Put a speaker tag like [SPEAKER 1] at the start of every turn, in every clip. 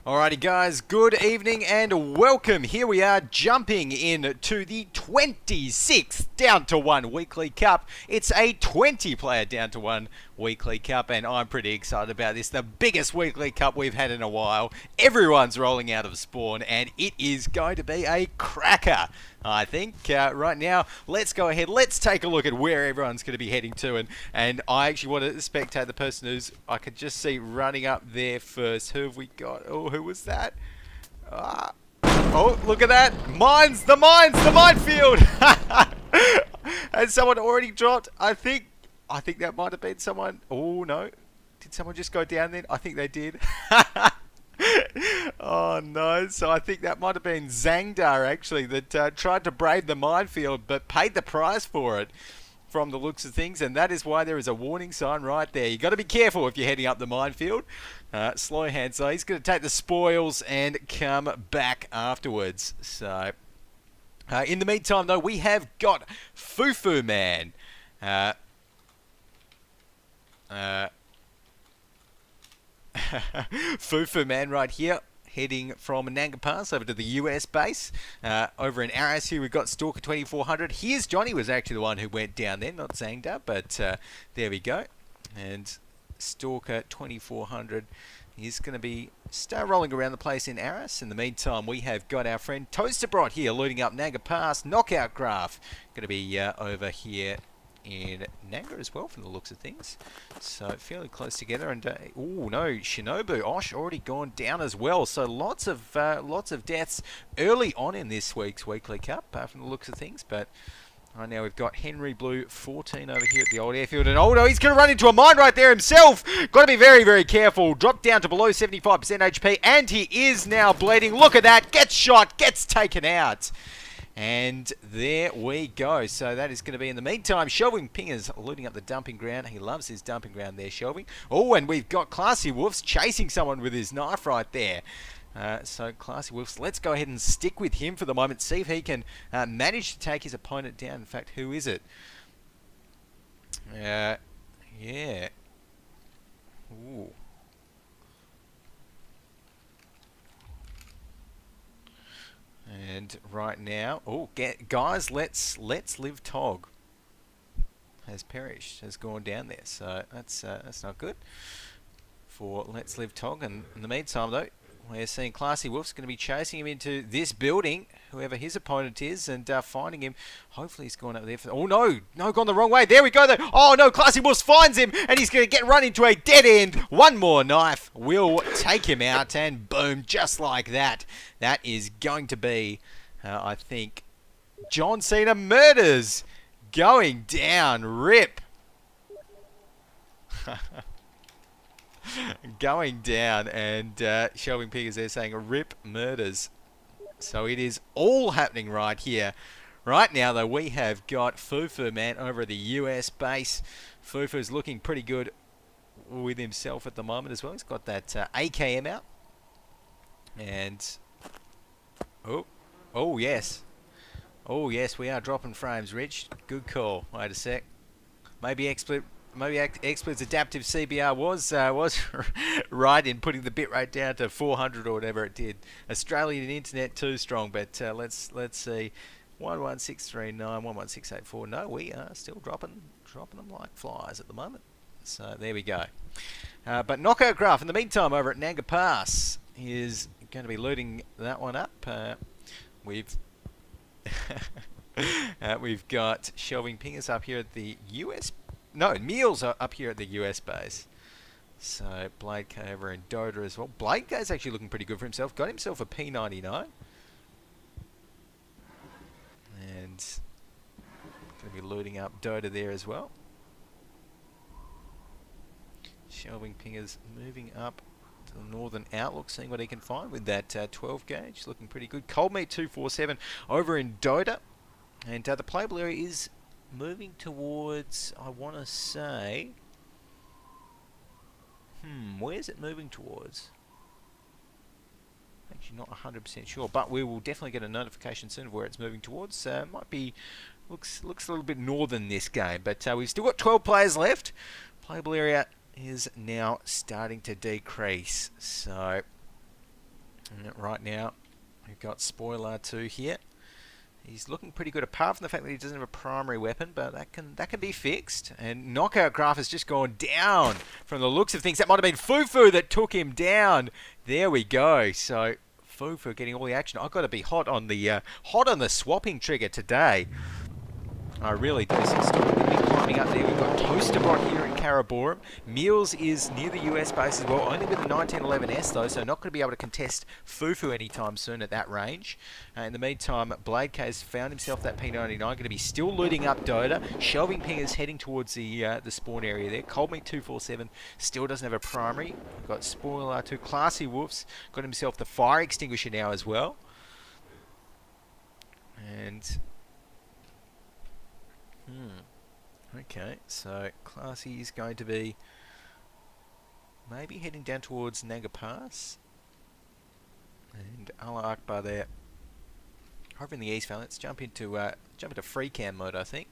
[SPEAKER 1] Alrighty guys, good evening and welcome. Here we are jumping into the 26th Down to One Weekly Cup. It's a 20 player Down to One Weekly Cup and I'm pretty excited about this. The biggest Weekly Cup we've had in a while. Everyone's rolling out of spawn and it is going to be a cracker. I think right now, let's go ahead. Let's take a look at where everyone's going to be heading to. And I actually want to spectate the person who's I could just see running up there first. Who have we got? Oh, who was that? Oh, look at that. The minefield. And someone already dropped. I think that might have been someone. Oh, no. Did someone just go down then? I think they did. Oh no, so I think that might have been Zangdar actually that tried to brave the minefield but paid the price for it from the looks of things, and that is why there is a warning sign right there. You got to be careful if you're heading up the minefield. Slow hand, so he's going to take the spoils and come back afterwards. So in the meantime though, we have got Fufu Man. Fufu Man right here, heading from Nanga Pass over to the US base. Over in Arras here we've got Stalker 2400. Here's Johnny, was actually the one who went down there, not Zangda, but there we go. And Stalker 2400 is going to be start rolling around the place in Arras. In the meantime, we have got our friend Toasterbrot here looting up Nanga Pass. Knockout Graph going to be over here in Nanga as well from the looks of things, so fairly close together. And oh no, Shinobu Osh already gone down as well, so lots of deaths early on in this week's Weekly Cup from the looks of things. But right now we've got Henry Blue 14 over here at the old airfield, and oh no, he's going to run into a mine right there himself. Got to be very careful. Dropped down to below 75% HP and he is now bleeding. Look at that, gets shot, gets taken out. And there we go. So that is going to be in the meantime. Shelving Pingers looting up the dumping ground. He loves his dumping ground there, Shelving. Oh, and we've got Classy Wolves chasing someone with his knife right there. So Classy Wolves, let's go ahead and stick with him for the moment. See if he can manage to take his opponent down. In fact, who is it? Yeah. Ooh. And right now, guys, let's live Tog has perished, has gone down there, so that's not good for Let's Live Tog. And in the meantime though, we're seeing Classy Wolf's going to be chasing him into this building, whoever his opponent is, and finding him. Hopefully he's gone up there for... Oh no, gone the wrong way. There we go though. Oh no, Classy Wolf finds him and he's going to run into a dead end. One more knife will take him out, and boom, just like that. That is going to be, I think, John Cena Murders going down. Rip. Going down, and Shelving Pig is there saying rip Murders. So it is all happening right here. Right now though, we have got Fufu Man over at the US base. Fufu's looking pretty good with himself at the moment as well. He's got that AKM out. And oh yes, we are dropping frames, Rich. Good call. Wait a sec. Maybe Xsplit's adaptive CBR was right in putting the bitrate down to 400 or whatever it did. Australian internet too strong, but let's see. 11639, 11684. No, we are still dropping them like flies at the moment. So there we go. But Knockout Graph in the meantime over at Nanga Pass is going to be looting that one up. We've got Shelving Pingers up here at the US. No, Meals are up here at the US base. So Blade K over in Dota as well. Blade K is actually looking pretty good for himself. Got himself a P99. And going to be looting up Dota there as well. Shelving Pingers moving up to the northern outlook, seeing what he can find with that 12 gauge. Looking pretty good. Cold Meat 247 over in Dota. And the playable area is moving towards, I want to say, where's it moving towards? Actually not 100% sure, but we will definitely get a notification soon of where it's moving towards. Might be, looks a little bit northern this game, but we've still got 12 players left. Playable area is now starting to decrease, so And right now, we've got Spoiler 2 here. He's looking pretty good, apart from the fact that he doesn't have a primary weapon, but that can be fixed. And Knockout Graph has just gone down from the looks of things. That might have been Fufu that took him down. There we go. So Fufu getting all the action. I've got to be hot on the swapping trigger today. I really do. So still going to be climbing up there. We've got Toasterbot here in Karaborum. Meals is near the US base as well, only with the 1911S though, so not going to be able to contest Fufu anytime soon at that range. In the meantime, Blade K has found himself that P99, going to be still looting up Dota. Shelving Ping is heading towards the spawn area there. Cold Meat 247 still doesn't have a primary. We've got Spoiler 2, Classy Wolves, got himself the fire extinguisher now as well. And okay, so Classy is going to be maybe heading down towards Nanga Pass. And Allah Akbar there. Over in the East Valley, let's jump into free cam mode, I think.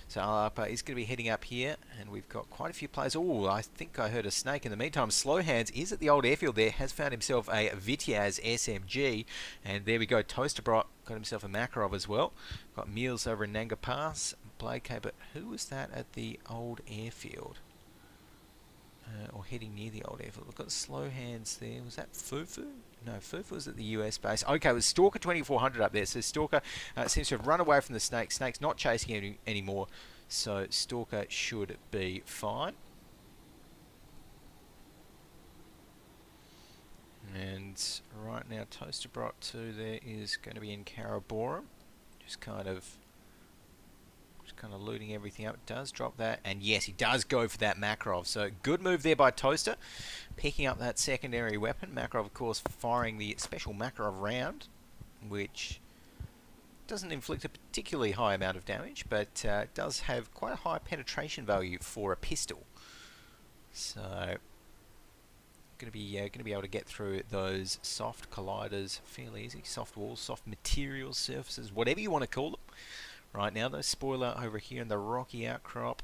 [SPEAKER 1] So Allah Akbar is going to be heading up here, and we've got quite a few players. Oh, I think I heard a snake in the meantime. Slow Hands is at the old airfield there, has found himself a Vityaz SMG, and there we go. Toasterbrot got himself a Makarov as well. Got Meals over in Nanga Pass. Blade K, but who was that at the old airfield? Or heading near the old airfield. We've got Slow Hands there. Was that Fufu? No, Fufu was at the US base. Okay, it was Stalker 2400 up there. So Stalker seems to have run away from the Snake. Snake's not chasing him anymore. So Stalker should be fine. And right now, Toasterbrot 2 there is going to be in Karaborum. Just kind of looting everything up. It does drop that, and yes, he does go for that Makarov. So good move there by Toaster, picking up that secondary weapon. Makarov, of course, firing the special Makarov round, which doesn't inflict a particularly high amount of damage, but does have quite a high penetration value for a pistol. So going to be able to get through those soft colliders fairly easy. Soft walls, soft materials, surfaces, whatever you want to call them. Right now, though, Spoiler over here in the rocky outcrop.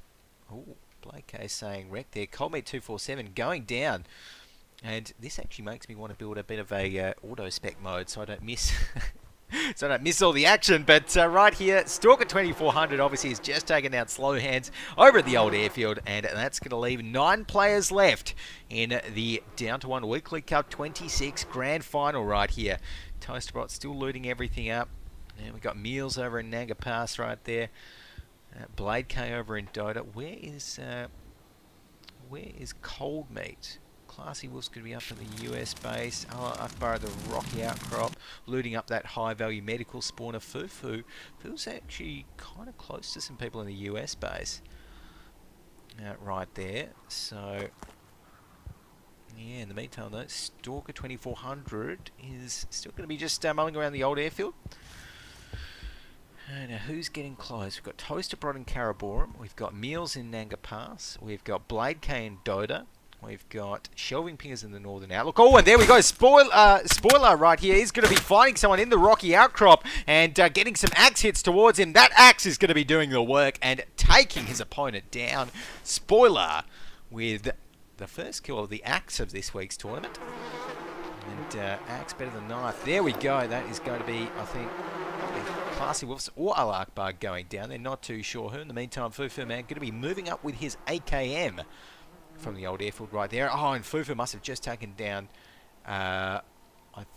[SPEAKER 1] Oh, Blake K saying wreck there. Cold Meat 247 going down. And this actually makes me want to build a bit of a auto-spec mode so I don't miss all the action. But right here, Stalker 2400 obviously has just taken out Slow Hands over at the old airfield. And that's going to leave 9 players left in the Down to 1 Weekly Cup 26 Grand Final right here. Toasterbrot still looting everything up. And we've got Meals over in Nanga Pass right there. Blade K over in Dota. Where is Cold Meat? Classy Wolf's going to be up in the US base. Allah Akbar at the rocky outcrop, looting up that high value medical spawner Fufu. Fufu's actually kind of close to some people in the US base. Right there. So yeah, in the meantime though, Stalker 2400 is still going to be just mulling around the old airfield. Now, who's getting close? We've got Toasterbrot in Karaborum. We've got Meals in Nanga Pass. We've got Blade K in Dota. We've got Shelving Pingers in the Northern Outlook. Oh, and there we go. Spoiler right here is going to be finding someone in the rocky outcrop and getting some axe hits towards him. That axe is going to be doing the work and taking his opponent down. Spoiler with the first kill of the axe of this week's tournament. And axe better than knife. There we go. That is going to be, I think, Classy Wolves or Al Akbar going down. They're not too sure who. In the meantime, Fufu Man going to be moving up with his AKM from the old airfield right there. Oh, and Fufu must have just taken down, I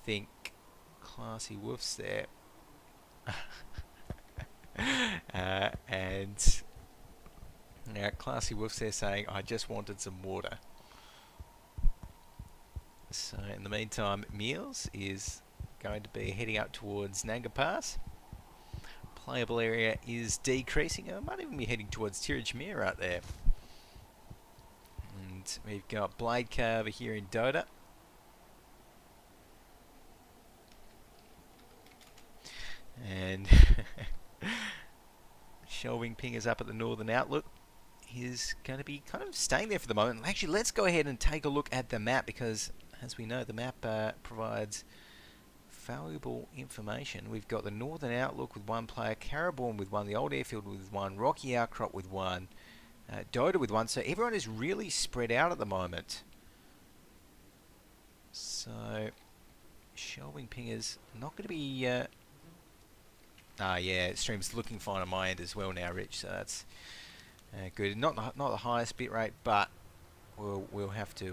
[SPEAKER 1] think, Classy Wolves there. And now Classy Wolves there saying, I just wanted some water. So in the meantime, Meals is going to be heading up towards Nanga Pass. Playable area is decreasing. I might even be heading towards Tirajmir right there. And we've got Blade K over here in Dota. And Shelving Pingers up at the Northern Outlook. He's going to be kind of staying there for the moment. Actually, let's go ahead and take a look at the map because, as we know, the map provides valuable information. We've got the Northern Outlook with 1 player, Karaborum with 1, the Old Airfield with 1, Rocky Outcrop with 1, Dota with 1. So everyone is really spread out at the moment. So Shelving Pingers not going to be... yeah, stream's looking fine on my end as well now, Rich, so that's good. Not the highest bit rate, but we'll have to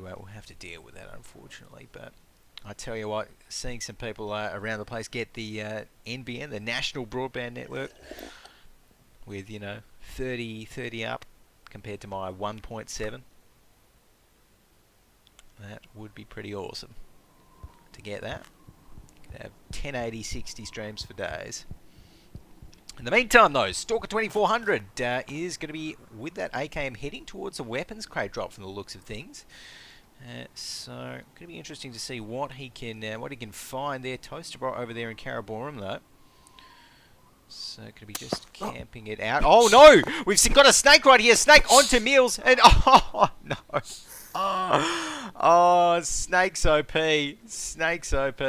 [SPEAKER 1] deal with that, unfortunately. But I tell you what, seeing some people around the place get the NBN, the National Broadband Network, with 30 up compared to my 1.7, that would be pretty awesome to get that. Could have 1080 60 streams for days. In the meantime, though, Stalker 2400 is going to be with that AKM heading towards a weapons crate drop from the looks of things. So, going to be interesting to see what he can find there. Toaster over there in Karaborum, though. So, going to be just camping it out. Oh no! We've got a snake right here. Snake onto Meals, and oh no! Oh, Snake's OP. Snake's OP.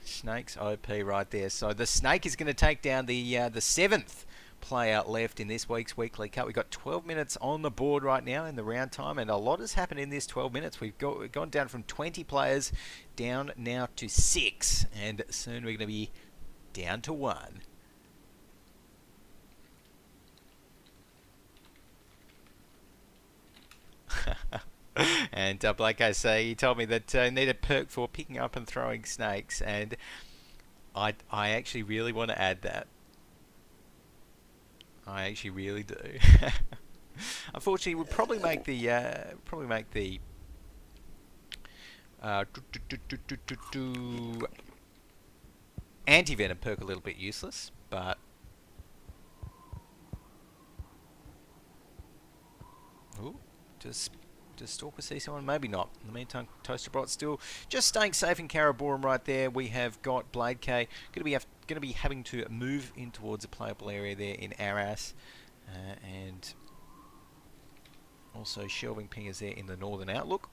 [SPEAKER 1] Snake's OP right there. So the Snake is going to take down the 7th player left in this week's Weekly Cut. We've got 12 minutes on the board right now in the round time, and a lot has happened in this 12 minutes. We've gone down from 20 players down now to 6, and soon we're going to be down to 1. And Blake, I say, he told me that I need a perk for picking up and throwing snakes, and I actually really want to add that. I actually really do. Unfortunately, we'll probably make the anti-venom perk a little bit useless, but ooh, does Stalker see someone? Maybe not. In the meantime, Toasterbrot still just staying safe in Karaborum right there. We have got Blade K going to be having to move in towards a playable area there in Arras, and also Shelving Pingers there in the Northern Outlook.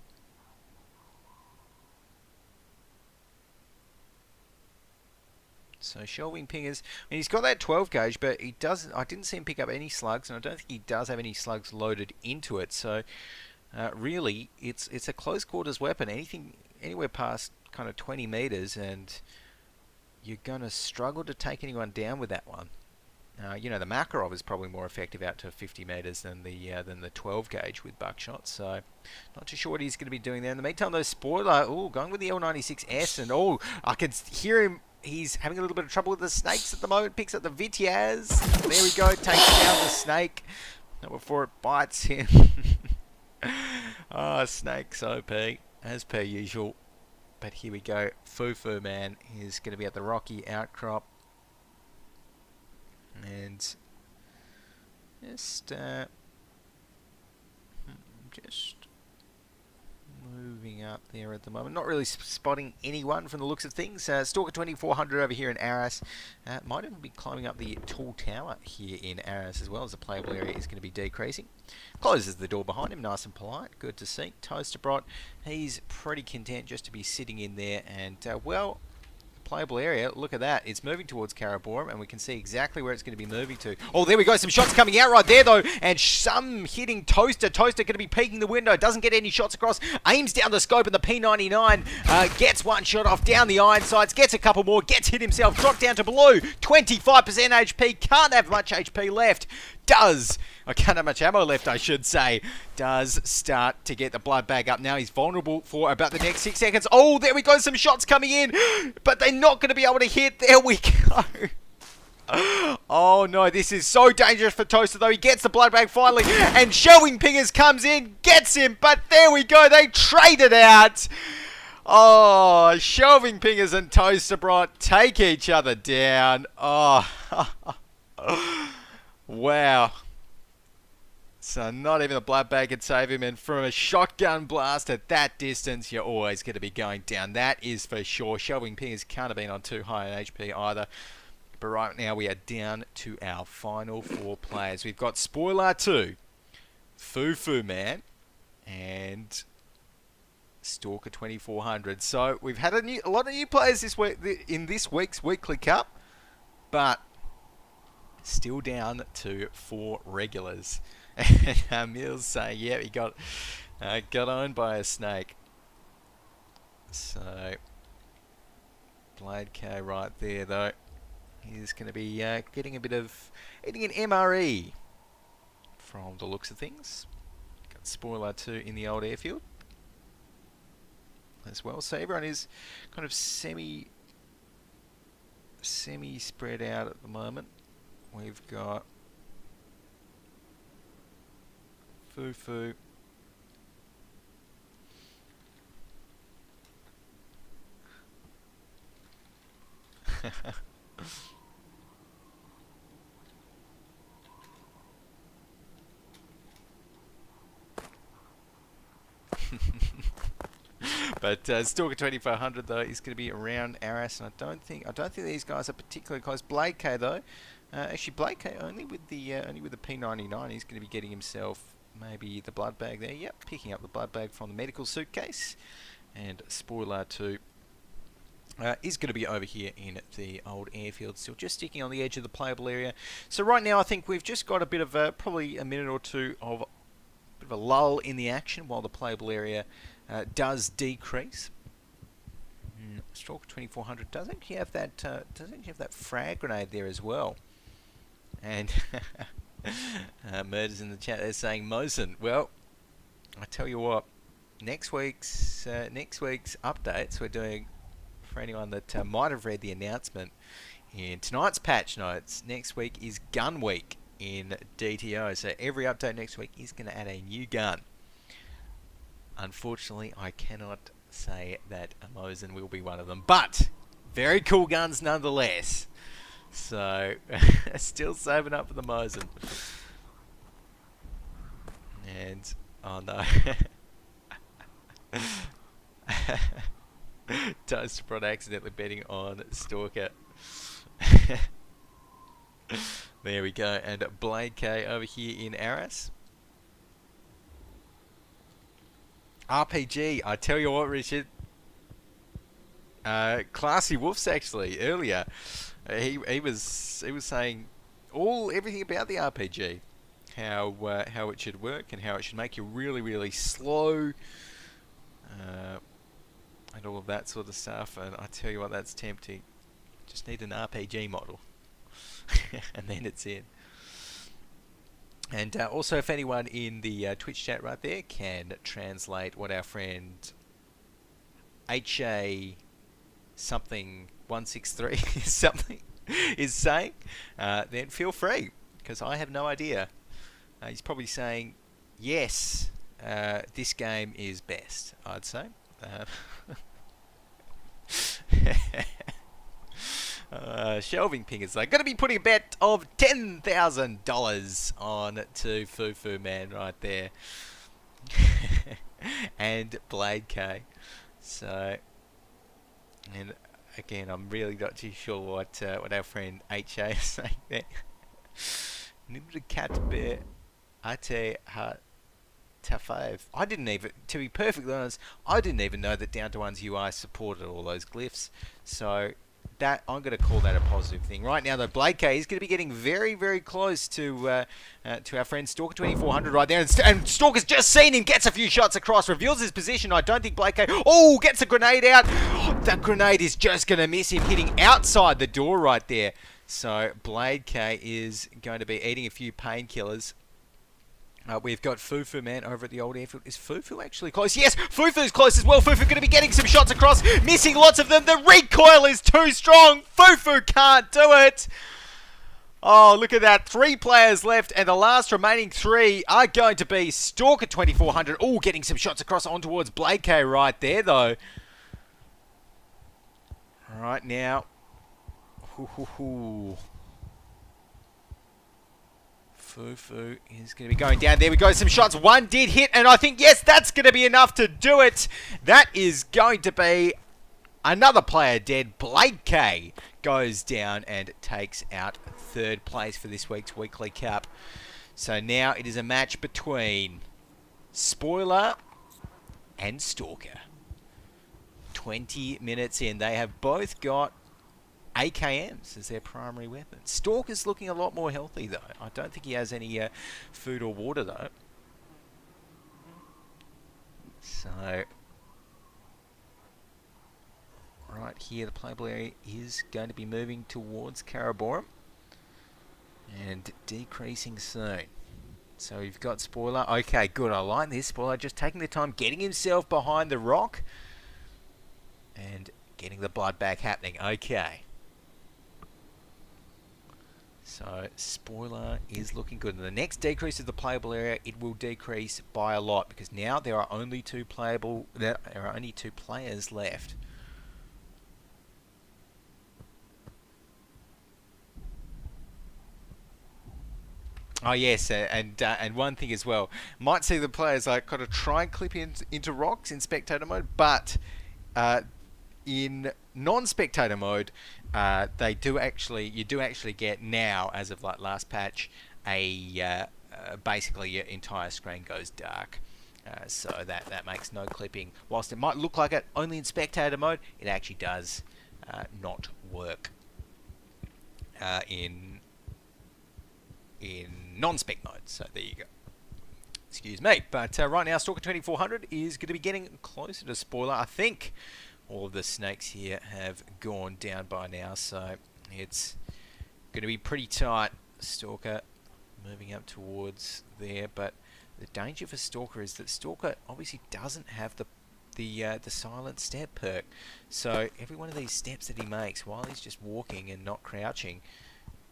[SPEAKER 1] So Shelving Pingers, I mean, he's got that 12 gauge, but he doesn't. I didn't see him pick up any slugs, and I don't think he does have any slugs loaded into it. So really, it's a close quarters weapon. Anywhere past kind of 20 meters, and you're going to struggle to take anyone down with that one. The Makarov is probably more effective out to 50 meters than the 12 gauge with buckshot. So not too sure what he's going to be doing there. In the meantime, though, Spoiler, going with the L96S, and I can hear him. He's having a little bit of trouble with the snakes at the moment. Picks up the Vitiaz. There we go. Takes down the snake. Not before it bites him. Snake's OP, as per usual. But here we go. Fufu Man is going to be at the rocky outcrop. And just moving up there at the moment. Not really spotting anyone from the looks of things. Stalker 2400 over here in Arras. Might even be climbing up the tall tower here in Arras as well, as the playable area is going to be decreasing. Closes the door behind him, nice and polite. Good to see. Toasterbrot, he's pretty content just to be sitting in there. And, playable area, look at that. It's moving towards Karaborum, and we can see exactly where it's going to be moving to. Oh, there we go. Some shots coming out right there, though, and some hitting Toaster. Toaster going to be peeking the window. Doesn't get any shots across. Aims down the scope, and the P99 gets one shot off down the iron sights. Gets a couple more. Gets hit himself. Dropped down to below 25% HP. Can't have much HP left. I can't have much ammo left, I should say. Does start to get the blood bag up. Now he's vulnerable for about the next 6 seconds. Oh, there we go. Some shots coming in, but they're not going to be able to hit. There we go. Oh, no. This is so dangerous for Toaster, though. He gets the blood bag finally, and Shelving Pingers comes in, gets him, but there we go. They trade it out. Oh, Shelving Pingers and Toasterbrot take each other down. Oh, wow. So not even a blood bag could save him, and from a shotgun blast at that distance, you're always going to be going down. That is for sure. Shelving Pingers can't have been on too high an HP either. But right now we are down to our final 4 players. We've got Spoiler 2, Fufu Man, and Stalker 2400. So we've had a lot of new players this week in this week's Weekly Cup, but still down to 4 regulars. And Mills saying, yeah, he got owned by a snake. So Blade K right there though. He's going to be getting an MRE from the looks of things. Got spoiler 2 in the old airfield as well. So everyone is kind of semi spread out at the moment. We've got Fufu. But Stalker 2400 though is going to be around Aras, and I don't think these guys are particularly close. Blade K though, actually Blade K only with the P99. He's going to be getting himself maybe the blood bag there. Yep, picking up the blood bag from the medical suitcase, and Spoiler 2 is going to be over here in the old airfield, still just sticking on the edge of the playable area. So right now I think we've just got a bit of probably a minute or two of a lull in the action while the playable area does decrease. Stalker 2400 does actually have that frag grenade there as well. And Murders in the chat, they're saying Mosen. Well, I tell you what, next week's updates we're doing, for anyone that might have read the announcement in tonight's patch notes, next week is Gun Week in DTO. So every update next week is going to add a new gun. Unfortunately, I cannot say that a Mosen will be one of them, but very cool guns nonetheless. So still saving up for the Mosen. And oh no. Toast Prod accidentally betting on Stalker. There we go. And Blade K over here in Aras. RPG, I tell you what, Richard. Classy Wolves actually earlier. He was saying everything about the RPG, how it should work and how it should make you really, really slow, and all of that sort of stuff. And I tell you what, that's tempting. Just need an RPG model, and then it's in. And also, if anyone in the Twitch chat right there can translate what our friend HA something 163 is saying, then feel free, because I have no idea. He's probably saying, yes, this game is best, I'd say. Shelving Pingers, like, going to be putting a bet of $10,000 on to Fufu Man right there. And Blade K. So, and again, I'm really not too sure what our friend HA is saying there. Nimrud Cat Bear Ate Hat T5. I didn't even, to be perfectly honest, I didn't even know that Down to One's UI supported all those glyphs. So that, I'm going to call that a positive thing. Right now, though, Blade K is going to be getting very, very close to our friend Stalker 2400 right there. And Stalker's just seen him, gets a few shots across, reveals his position. I don't think Blade K... Oh, gets a grenade out. That grenade is just going to miss him, hitting outside the door right there. So Blade K is going to be eating a few painkillers. We've got Fufu Man over at the old airfield. Is Fufu actually close? Yes, Fufu's close as well. Fufu going to be getting some shots across, missing lots of them. The recoil is too strong. Fufu can't do it. Oh, look at that. 3 players left, and the last remaining 3 are going to be Stalker 2400. Oh, getting some shots across on towards Blade K right there, though. Right now. Fufu is going to be going down. There we go. Some shots. One did hit, and I think, yes, that's going to be enough to do it. That is going to be another player dead. Blade K goes down and takes out 3rd place for this week's Weekly Cup. So now it is a match between Spoiler and Stalker. 20 minutes in. They have both got AKMs as their primary weapon. Stalker's looking a lot more healthy, though. I don't think he has any food or water, though. So, right here, the playable area is going to be moving towards Karaborum and decreasing soon. So you've got Spoiler. Okay, good. I like this. Spoiler just taking the time, getting himself behind the rock and getting the blood back happening. Okay. So Spoiler is looking good. And the next decrease of the playable area, it will decrease by a lot because now there are only two players left. Oh yes, and one thing as well, might see the players like kind of try and clip into rocks in spectator mode, but in non-spectator mode, you do actually get now, as of like last patch, basically your entire screen goes dark. So that makes no clipping. Whilst it might look like it only in spectator mode, it actually does not work in non-spec mode. So there you go. Excuse me. But right now, Stalker 2400 is going to be getting closer to Spoiler. I think all of the snakes here have gone down by now, so it's going to be pretty tight. Stalker moving up towards there, but the danger for Stalker is that Stalker obviously doesn't have the silent step perk. So every one of these steps that he makes while he's just walking and not crouching,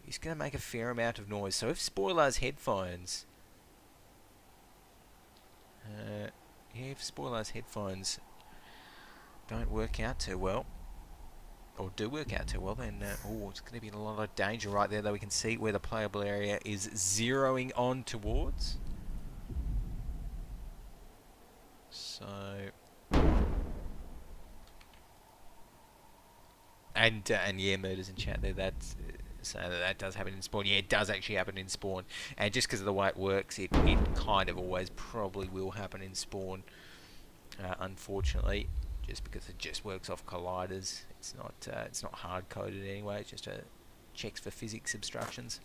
[SPEAKER 1] he's going to make a fair amount of noise. So if Spoiler's headphones, if Spoiler's headphones don't work out too well, or do work out too well, then it's going to be a lot of danger right there. Though we can see where the playable area is zeroing on towards. So, and yeah, murders in chat there. That's so that does happen in Spawn. Yeah, it does actually happen in Spawn, and just because of the way it works, it kind of always probably will happen in Spawn. Unfortunately, just because it just works off colliders. It's not hard coded anyway. It's just checks for physics obstructions.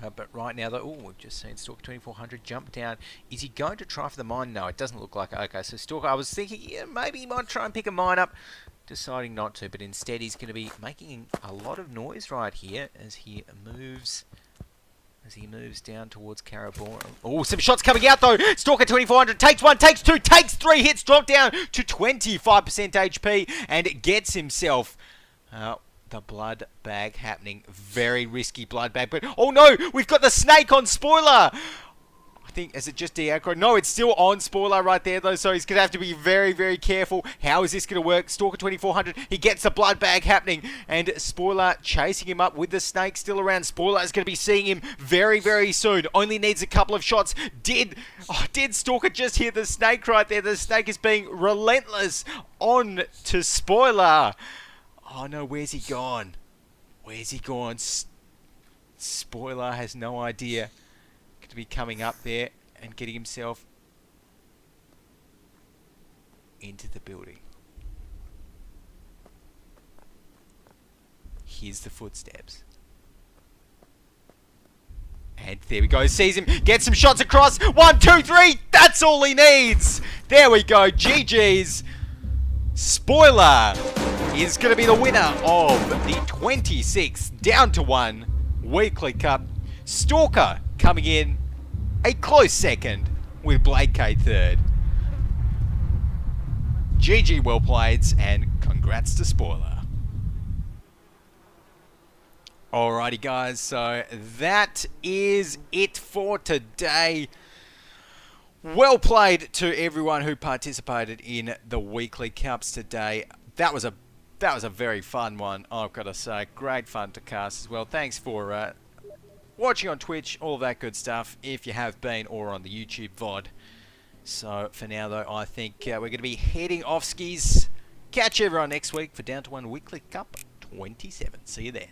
[SPEAKER 1] But right now, though, we've just seen Stalker 2400 jump down. Is he going to try for the mine? No, it doesn't look like it. Okay, so Stalker, I was thinking, yeah, maybe he might try and pick a mine up. Deciding not to, but instead he's going to be making a lot of noise right here as he moves down towards Karaborum. Oh, some shots coming out though. Stalker 2400 takes one, takes two, takes three hits, drop down to 25% HP, and gets himself the blood bag happening. Very risky blood bag, but oh no, we've got the snake on Spoiler. I think, is it just de-aggro? No, it's still on Spoiler right there though, so he's going to have to be very, very careful. How is this going to work? Stalker 2400, he gets the blood bag happening, and Spoiler chasing him up with the snake still around. Spoiler is going to be seeing him very, very soon. Only needs a couple of shots. Did Stalker just hear the snake right there? The snake is being relentless on to Spoiler. Oh no, where's he gone? Where's he gone? Spoiler has no idea. To be coming up there and getting himself into the building. Here's the footsteps. And there we go. Sees him. Gets some shots across. 1, 2, 3. That's all he needs. There we go. GG's. Spoiler is going to be the winner of the 26th down to 1 weekly cup. Stalker coming in a close second with Blade K third. GG well played, and congrats to Spoiler. Alrighty guys, so that is it for today. Well played to everyone who participated in the weekly cups today. That was a very fun one, I've got to say. Great fun to cast as well. Thanks for watching on Twitch, all that good stuff, if you have been, or on the YouTube VOD. So, for now, though, I think we're going to be heading off skis. Catch everyone next week for Down to 1 Weekly Cup 27. See you then.